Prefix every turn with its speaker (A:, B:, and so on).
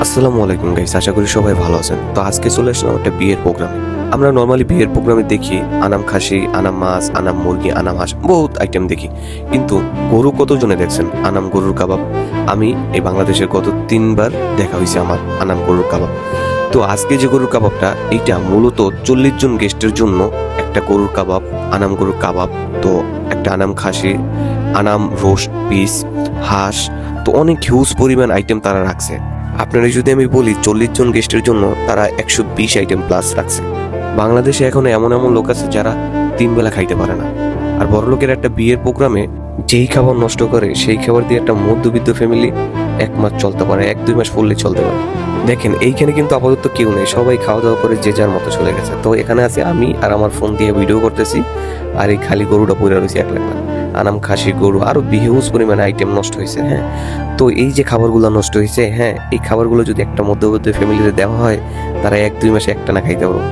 A: আসসালামু আলাইকুম গাইস, আশা করি সবাই ভালো আছেন। তো আজকে চলে আসলাম একটা বিয়ের প্রোগ্রামে। আমরা নর্মালি বিয়ের প্রোগ্রামে দেখি আনাম খাসি, আনাম মাছ, আনাম মুরগি, আনাম হাঁস, বহুত আইটেম দেখি। কিন্তু গরু কতজনে দেখছেন? আনাম গরুর কাবাব। আমি এই বাংলাদেশের গত 3বার দেখা হয়েছে আমার আনাম গরুর কাবাব। তো আজকে যে গরুর কাবাবটা, এইটা মূলত 40 জন গেস্টের জন্য একটা গরুর কাবাব, আনাম গরুর কাবাব। তো একটা আনাম খাসি, আনাম রোস্ট পিস, হাঁস, তো অনেক হিউজ পরিমাণ আইটেম তারা রাখছে। আপনারা যদি আমি বলি 40 জন গেস্টের জন্য তারা 120 আইটেম প্লাস রাখছে। বাংলাদেশে এখন এমন এমন লোক আছে যারা 3 বেলা খাইতে পারে না। আর বড় লোকের একটা বিয়ের প্রোগ্রামে যেই খাবার নষ্ট করে সেই খাবার দিয়ে একটা মধ্যবিত্ত ফ্যামিলি 1 মাস চলতে পারে, 1-2 মাস ফুললে চলতে পারে। দেখেন এইখানে কিন্তু আপাতত কেউ নেই, সবাই খাওয়া দাওয়া করে যে যার মতো চলে গেছে। তো এখানে আছে আমি আর আমার ফোন দিয়ে ভিডিও করতেছি, আর এই খালি গরুটা পড়ে রয়েছে 1 লাখ। আনাম খাসি, গরু, আরো বিহিউজ পরিমাণে আইটেম নষ্ট হয়েছে। হ্যাঁ, তো এই যে খাবারগুলো নষ্ট হয়েছে, হ্যাঁ, এই খাবারগুলো যদি একটা মধ্যবিত্ত ফ্যামিলিতে দেওয়া হয়, তারা 1-2 মাসে একটা না খাইতে পারবো।